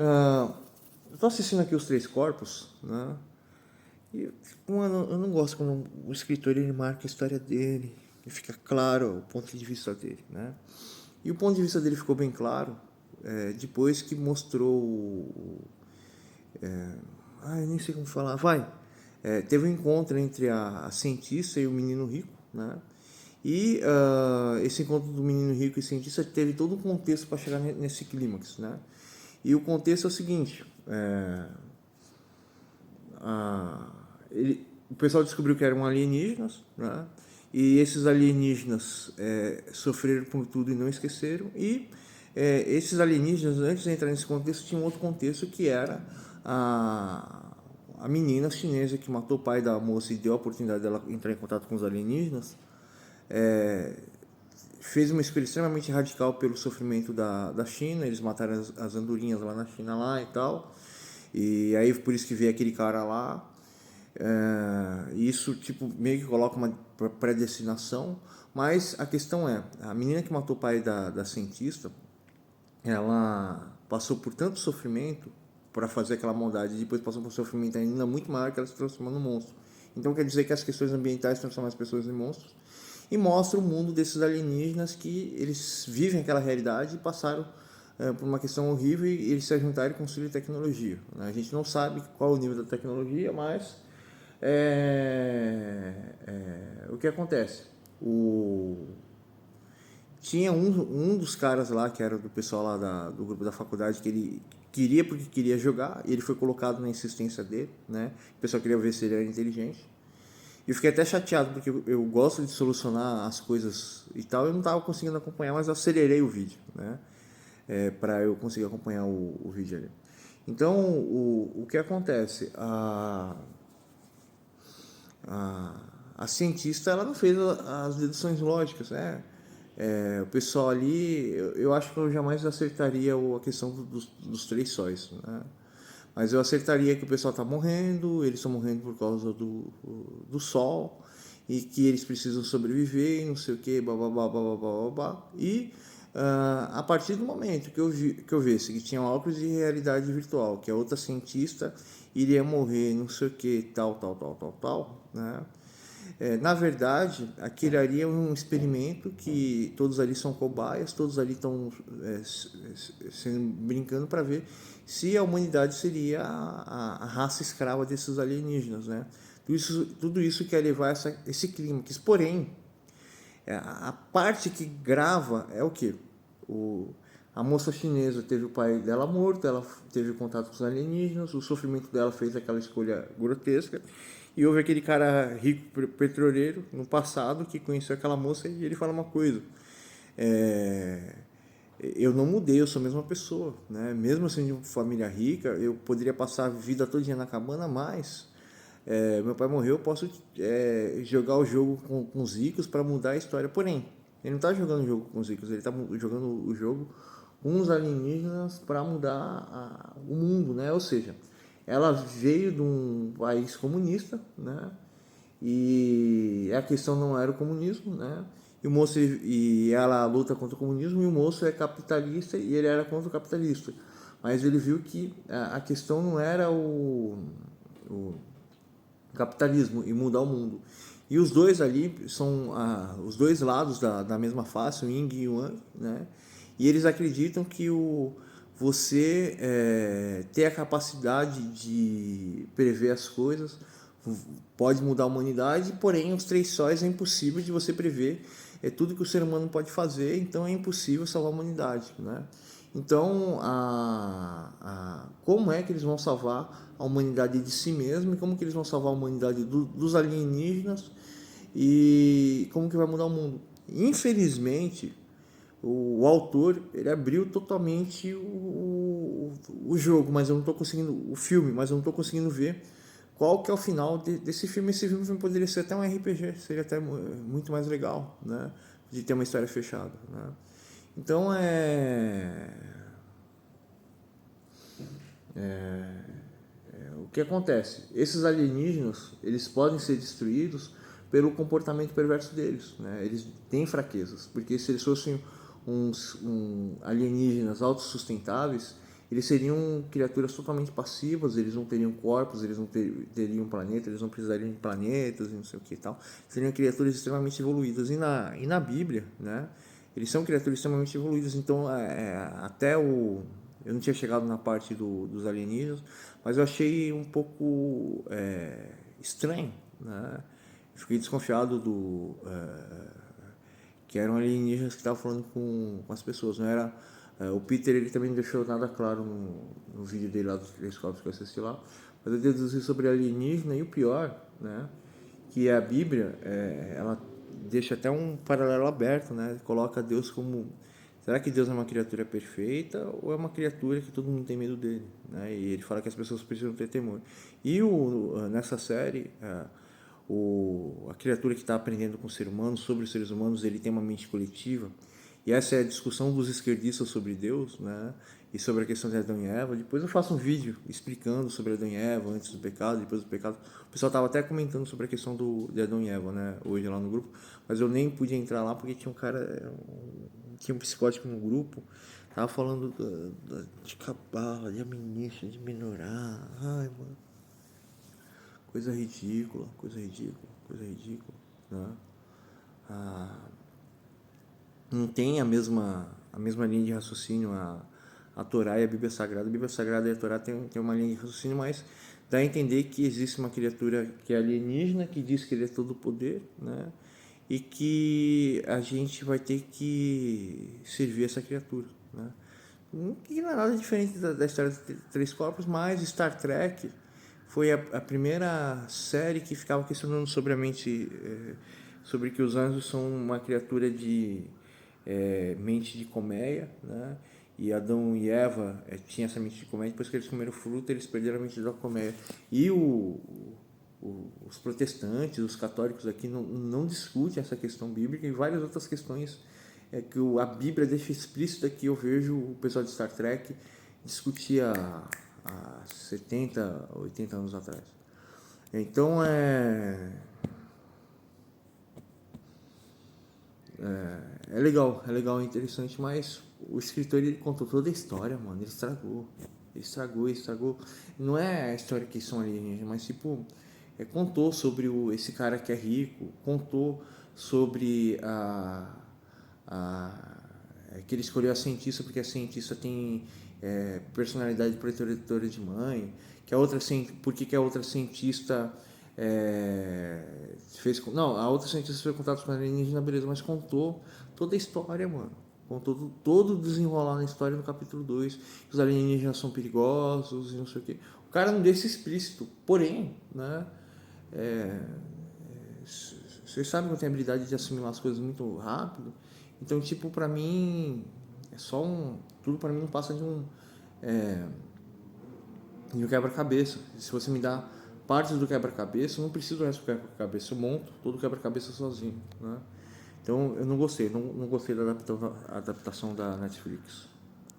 Eu tô assistindo aqui Os Três Corpos, né? E, mano, eu não gosto quando o escritor ele marca a história dele e fica claro o ponto de vista dele, né? E o ponto de vista dele ficou bem claro depois que mostrou eu nem sei como falar. Teve um encontro entre a cientista e o menino rico, né? E esse encontro do menino rico e cientista teve todo um contexto para chegar nesse clímax, né? E o contexto é o seguinte: o pessoal descobriu que eram alienígenas, né? E esses alienígenas sofreram por tudo e não esqueceram. E esses alienígenas, antes de entrar nesse contexto, tinha um outro contexto que era a menina chinesa que matou o pai da moça e deu a oportunidade dela entrar em contato com os alienígenas. Fez uma escolha extremamente radical pelo sofrimento da China. Eles mataram as andorinhas lá na China lá e tal. E aí por isso que veio aquele cara lá. Isso tipo meio que coloca uma predestinação. Mas a questão é, a menina que matou o pai da cientista, ela passou por tanto sofrimento para fazer aquela maldade e depois passou por um sofrimento ainda muito maior que ela se transformou num monstro. Então quer dizer que as questões ambientais transformam as pessoas em monstros e mostra o mundo desses alienígenas que eles vivem aquela realidade e passaram por uma questão horrível e eles se juntaram e construíram tecnologia. A gente não sabe qual é o nível da tecnologia, mas o que acontece? Tinha um dos caras lá, que era do pessoal lá do grupo da faculdade, que ele queria porque queria jogar, e ele foi colocado na insistência dele, né? O pessoal queria ver se ele era inteligente. E eu fiquei até chateado, porque eu gosto de solucionar as coisas e tal, eu não estava conseguindo acompanhar, mas eu acelerei o vídeo, né? Para eu conseguir acompanhar o vídeo ali. Então, o que acontece? A cientista ela não fez as deduções lógicas, né? O pessoal ali, eu acho que eu jamais acertaria a questão dos três sóis, né? Mas eu acertaria que o pessoal está morrendo, eles estão morrendo por causa do sol e que eles precisam sobreviver, não sei o que, babá, babá, babá. E a partir do momento que eu visse que tinha um óculos de realidade virtual, que a outra cientista iria morrer, não sei o que, tal, tal, tal, tal, tal, né? Na verdade, aquele ali é um experimento que todos ali são cobaias, todos ali estão brincando para ver se a humanidade seria a raça escrava desses alienígenas, né? Tudo isso quer levar esse clímax. Porém, a parte que grava é o que? A moça chinesa teve o pai dela morto, ela teve contato com os alienígenas, o sofrimento dela fez aquela escolha grotesca. E houve aquele cara rico petroleiro no passado que conheceu aquela moça e ele fala uma coisa: é, eu não mudei, eu sou a mesma pessoa, né? Mesmo sendo de uma família rica, eu poderia passar a vida toda na cabana, mas meu pai morreu, eu posso jogar o jogo com os ricos para mudar a história. Porém, ele não está jogando o jogo com os ricos, ele está jogando o jogo com os alienígenas para mudar o mundo, né? Ou seja, ela veio de um país comunista, né? E a questão não era o comunismo, né? E o moço e ela luta contra o comunismo e o moço é capitalista e ele era contra o capitalista. Mas ele viu que a questão não era o capitalismo e mudar o mundo. E os dois ali são os dois lados da mesma face, o Yin e o Yang, né? E eles acreditam que você ter a capacidade de prever as coisas pode mudar a humanidade, porém os três sóis é impossível de você prever tudo que o ser humano pode fazer, então é impossível salvar a humanidade, né? Então, como é que eles vão salvar a humanidade de si mesmo e como que eles vão salvar a humanidade dos alienígenas e como que vai mudar o mundo? Infelizmente, o autor ele abriu totalmente o jogo, mas eu não estou conseguindo o filme, mas eu não estou conseguindo ver qual que é o final desse filme. Esse filme poderia ser até um RPG, seria até muito mais legal, né? De ter uma história fechada, né? Então o que acontece? Esses alienígenas eles podem ser destruídos pelo comportamento perverso deles, né? Eles têm fraquezas, porque se eles fossem alienígenas autossustentáveis, eles seriam criaturas totalmente passivas, eles não teriam corpos, eles não teriam planeta, eles não precisariam de planetas e não sei o que e tal. Seriam criaturas extremamente evoluídas. E na Bíblia, né, eles são criaturas extremamente evoluídas. Então, até o... Eu não tinha chegado na parte dos alienígenas, mas eu achei um pouco estranho, né? Fiquei desconfiado que eram alienígenas que estavam falando com as pessoas, não era... o Peter, ele também não deixou nada claro no vídeo dele lá dos telescópios que eu assisti lá, mas eu deduzi sobre alienígena. E o pior, né, que a Bíblia, ela deixa até um paralelo aberto, né, coloca Deus como... Será que Deus é uma criatura perfeita ou é uma criatura que todo mundo tem medo dele, né? E ele fala que as pessoas precisam ter temor. E nessa série, a criatura que está aprendendo com o ser humano, sobre os seres humanos, ele tem uma mente coletiva. E essa é a discussão dos esquerdistas sobre Deus, né? E sobre a questão de Adão e Eva. Depois eu faço um vídeo explicando sobre Adão e Eva, antes do pecado, depois do pecado. O pessoal estava até comentando sobre a questão de Adão e Eva, né? Hoje lá no grupo. Mas eu nem pude entrar lá porque tinha um cara, tinha um psicótico no grupo. Tava falando de cabala, de alienígena, de menorá. Ai, mano. Coisa ridícula, coisa ridícula, coisa ridícula, né? Não tem a mesma linha de raciocínio a Torá e a Bíblia Sagrada. A Bíblia Sagrada e a Torá tem uma linha de raciocínio, mas dá a entender que existe uma criatura que é alienígena, que diz que ele é todo poder, né? E que a gente vai ter que servir essa criatura, né? Que não é nada diferente da história dos Três Corpos, mas Star Trek foi a primeira série que ficava questionando sobre a mente, sobre que os anjos são uma criatura de mente de colmeia, né? E Adão e Eva tinham essa mente de colmeia. Depois que eles comeram fruta, eles perderam a mente da colmeia. E os protestantes, os católicos aqui não discutem essa questão bíblica e várias outras questões que a Bíblia deixa explícita, que eu vejo o pessoal de Star Trek discutir há 70, 80 anos atrás. Então é legal, é interessante, mas o escritor, ele contou toda a história, mano. Ele estragou. Não é a história que são alienígenas, mas tipo, contou sobre esse cara que é rico, contou sobre que ele escolheu a cientista porque a cientista tem personalidade protetora de mãe, que a outra porque que a outra cientista não, a outra cientista fez contato com a alienígena, beleza, mas contou toda a história, mano. Contou todo o desenrolar na história no capítulo 2, que os alienígenas são perigosos e não sei o que. O cara não deixa explícito, porém, né, vocês sabem que eu tenho a habilidade de assimilar as coisas muito rápido. Então, tipo, pra mim é só tudo pra mim não passa de um quebra-cabeça. Se você me dá partes do quebra-cabeça, eu não preciso do resto do quebra-cabeça, eu monto todo o quebra-cabeça sozinho, né? Então eu não gostei da adaptação da Netflix.